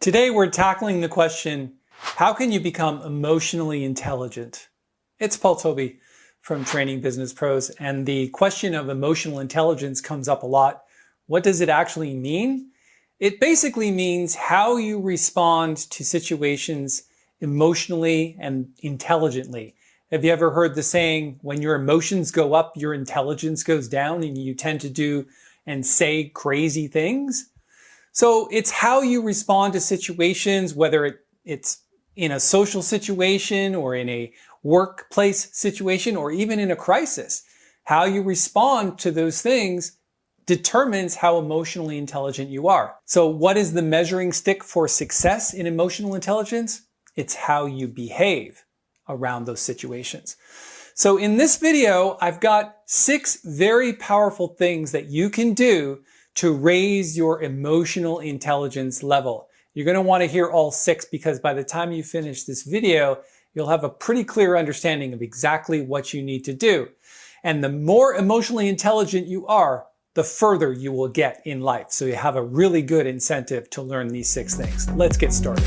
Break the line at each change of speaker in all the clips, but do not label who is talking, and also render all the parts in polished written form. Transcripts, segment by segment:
Today we're tackling the question, how can you become emotionally intelligent? It's Paul Tobey from Training Business Pros, and the question of emotional intelligence comes up a lot. What does it actually mean? It basically means how you respond to situations emotionally and intelligently. Have you ever heard the saying, when your emotions go up, your intelligence goes down, and you tend to do and say crazy things? So it's how you respond to situations, whether it's in a social situation or in a workplace situation or even in a crisis. How you respond to those things determines how emotionally intelligent you are. So what is the measuring stick for success in emotional intelligence? It's how you behave around those situations. So in this video, I've got 6 very powerful things that you can do to raise your emotional intelligence level. You're going to want to hear all 6 because by the time you finish this video, you'll have a pretty clear understanding of exactly what you need to do. And the more emotionally intelligent you are, the further you will get in life. So you have a really good incentive to learn these 6 things. Let's get started.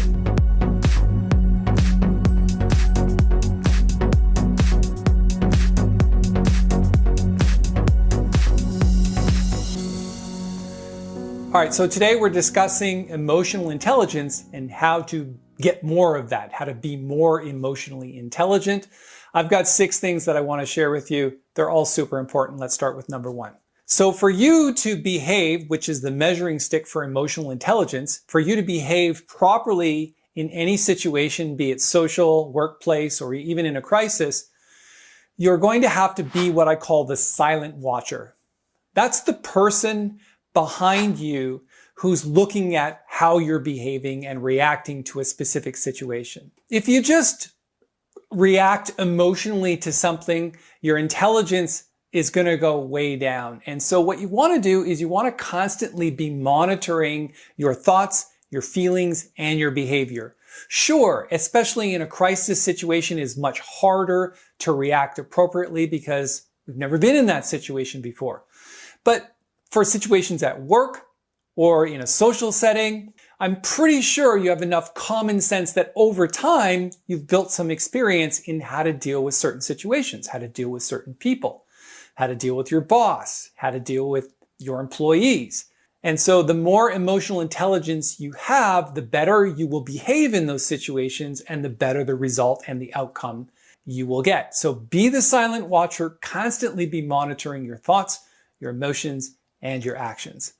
All right, so today we're discussing emotional intelligence and how to get more of that, how to be more emotionally intelligent. I've got 6 things that I want to share with you. They're all super important. Let's start with number 1. So for you to behave, which is the measuring stick for emotional intelligence, for you to behave properly in any situation, be it social, workplace, or even in a crisis, you're going to have to be what I call the silent watcher. That's the person behind you who's looking at how you're behaving and reacting to a specific situation. If you just react emotionally to something, your intelligence is going to go way down. And so what you want to do is you want to constantly be monitoring your thoughts, your feelings, and your behavior. Sure, especially in a crisis situation, is much harder to react appropriately because we've never been in that situation before. But for situations at work or in a social setting, I'm pretty sure you have enough common sense that over time, you've built some experience in how to deal with certain situations, how to deal with certain people, how to deal with your boss, how to deal with your employees. And so the more emotional intelligence you have, the better you will behave in those situations and the better the result and the outcome you will get. So be the silent watcher, constantly be monitoring your thoughts, your emotions, and your actions.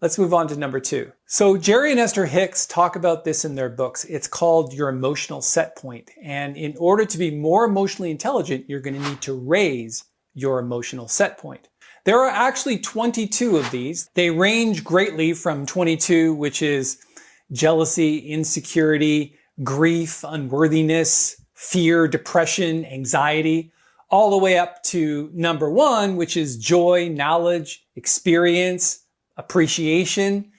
Let's move on to number 2. So Jerry and Esther Hicks talk about this in their books. It's called your emotional set point. And in order to be more emotionally intelligent, you're going to need to raise your emotional set point. There are actually 22 of these. They range greatly from 22, which is jealousy, insecurity, grief, unworthiness, fear, depression, anxiety, all the way up to number 1, which is joy, knowledge, experience, appreciation.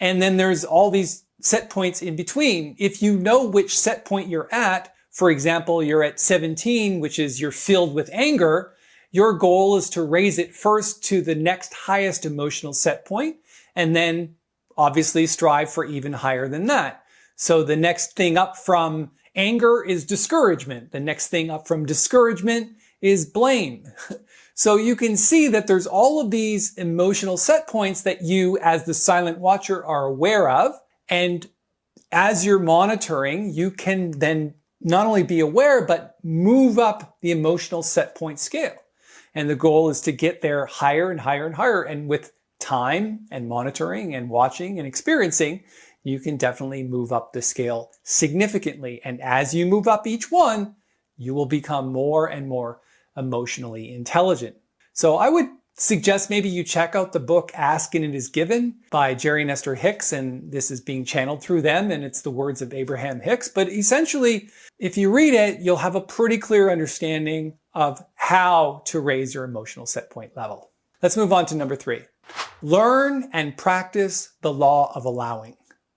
And then there's all these set points in between. If you know which set point you're at, for example, you're at 17, which is you're filled with anger, your goal is to raise it first to the next highest emotional set point, and then obviously strive for even higher than that. So the next thing up from anger is discouragement. The next thing up from discouragement is blame. So you can see that there's all of these emotional set points that you, as the silent watcher, are aware of. And as you're monitoring, you can then not only be aware, but move up the emotional set point scale. And the goal is to get there higher and higher and higher. And with time and monitoring and watching and experiencing, you can definitely move up the scale significantly. And as you move up each one, you will become more and more emotionally intelligent. So I would suggest maybe you check out the book Ask and It Is Given by Jerry and Esther Hicks, and this is being channeled through them, and it's the words of Abraham Hicks. But essentially, if you read it, you'll have a pretty clear understanding of how to raise your emotional set point level. Let's move on to number 3. Learn and practice the law of allowing.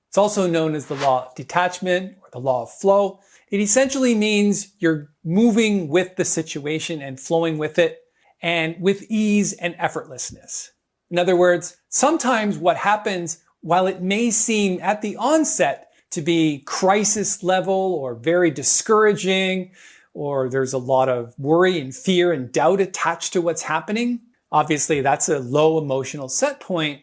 It's also known as the law of detachment or the law of flow. It essentially means you're moving with the situation and flowing with it, and with ease and effortlessness. In other words, sometimes what happens, while it may seem at the onset to be crisis level or very discouraging, or there's a lot of worry and fear and doubt attached to what's happening, obviously that's a low emotional set point.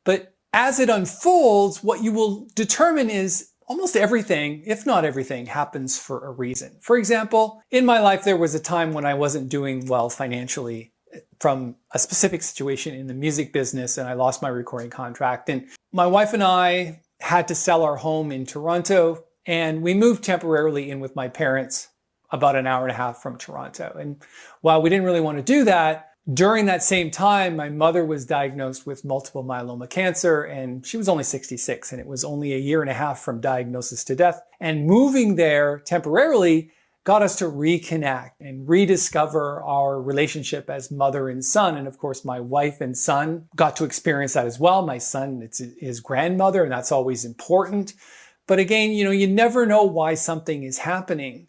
But as it unfolds, what you will determine is almost everything, if not everything, happens for a reason. For example, in my life, there was a time when I wasn't doing well financially from a specific situation in the music business, and I lost my recording contract. And my wife and I had to sell our home in Toronto, and we moved temporarily in with my parents about an hour and a half from Toronto. And while we didn't really want to do that, during that same time, my mother was diagnosed with multiple myeloma cancer, and she was only 66, and it was only a year and a half from diagnosis to death. And moving there temporarily got us to reconnect and rediscover our relationship as mother and son. And of course, my wife and son got to experience that as well. My son, it's his grandmother, and that's always important. But again, you never know why something is happening.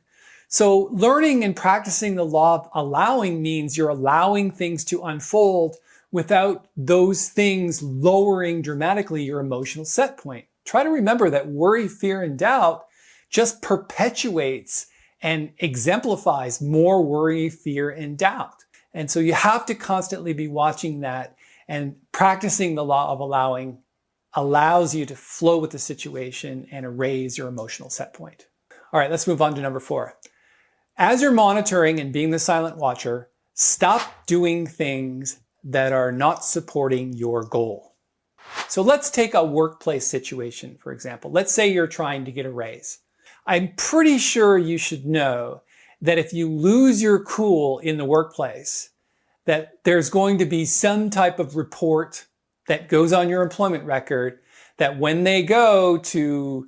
So learning and practicing the law of allowing means you're allowing things to unfold without those things lowering dramatically your emotional set point. Try to remember that worry, fear, and doubt just perpetuates and exemplifies more worry, fear, and doubt. And so you have to constantly be watching that, and practicing the law of allowing allows you to flow with the situation and erase your emotional set point. All right, let's move on to number 4. As you're monitoring and being the silent watcher, stop doing things that are not supporting your goal. So let's take a workplace situation, for example. Let's say you're trying to get a raise. I'm pretty sure you should know that if you lose your cool in the workplace, that there's going to be some type of report that goes on your employment record that when they go to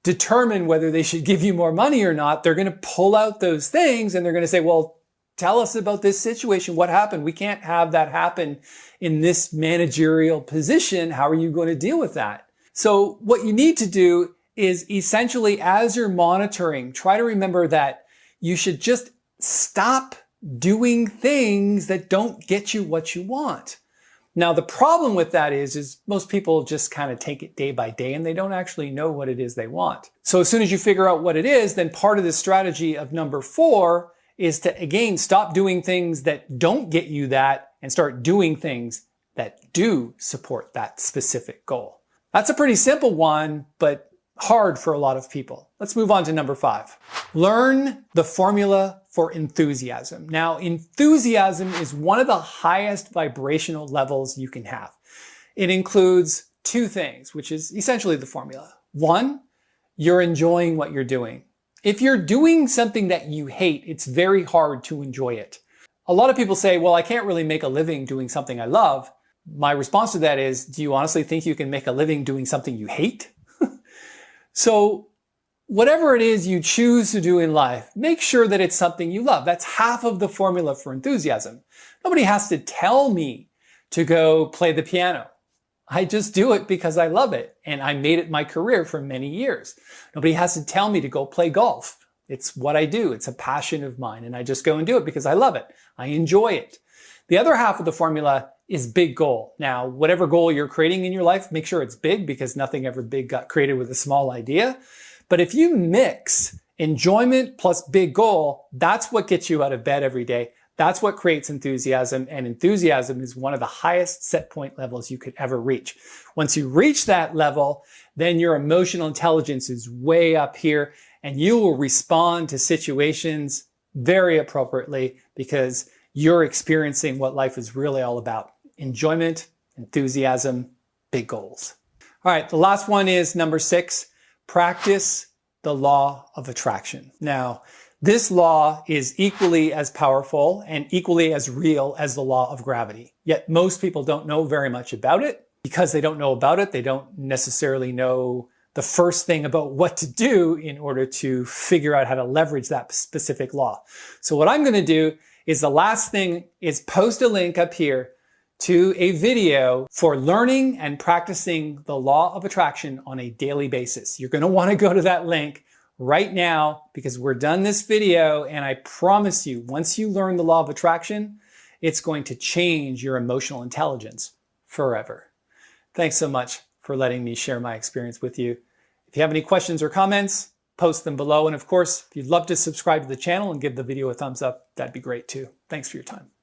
determine whether they should give you more money or not, they're going to pull out those things and they're going to say, well, tell us about this situation. What happened? We can't have that happen in this managerial position. How are you going to deal with that? So what you need to do is essentially, as you're monitoring, try to remember that you should just stop doing things that don't get you what you want. Now, the problem with that is most people just kind of take it day by day and they don't actually know what it is they want. So as soon as you figure out what it is, then part of the strategy of number 4 is to, again, stop doing things that don't get you that and start doing things that do support that specific goal. That's a pretty simple one, but hard for a lot of people. Let's move on to number 5. Learn the formula for enthusiasm. Now, enthusiasm is one of the highest vibrational levels you can have. It includes 2 things, which is essentially the formula. 1, you're enjoying what you're doing. If you're doing something that you hate, it's very hard to enjoy it. A lot of people say, well, I can't really make a living doing something I love. My response to that is, do you honestly think you can make a living doing something you hate? So whatever it is you choose to do in life, make sure that it's something you love. That's half of the formula for enthusiasm. Nobody has to tell me to go play the piano. I just do it because I love it. And I made it my career for many years. Nobody has to tell me to go play golf. It's what I do. It's a passion of mine. And I just go and do it because I love it. I enjoy it. The other half of the formula is big goal. Now, whatever goal you're creating in your life, make sure it's big because nothing ever big got created with a small idea. But if you mix enjoyment plus big goal, that's what gets you out of bed every day. That's what creates enthusiasm. And enthusiasm is one of the highest set point levels you could ever reach. Once you reach that level, then your emotional intelligence is way up here and you will respond to situations very appropriately because you're experiencing what life is really all about. Enjoyment, enthusiasm, big goals. All right, the last one is number 6, practice the law of attraction. Now, this law is equally as powerful and equally as real as the law of gravity. Yet most people don't know very much about it. Because they don't know about it, they don't necessarily know the first thing about what to do in order to figure out how to leverage that specific law. So what I'm going to do is the last thing is post a link up here to a video for learning and practicing the law of attraction on a daily basis. You're going to want to go to that link right now because we're done this video and I promise you, once you learn the law of attraction, it's going to change your emotional intelligence forever. Thanks so much for letting me share my experience with you. If If you have any questions or comments, post them below. And of course, if you'd love to subscribe to the channel and give the video a thumbs up, that'd be great too. Thanks for your time.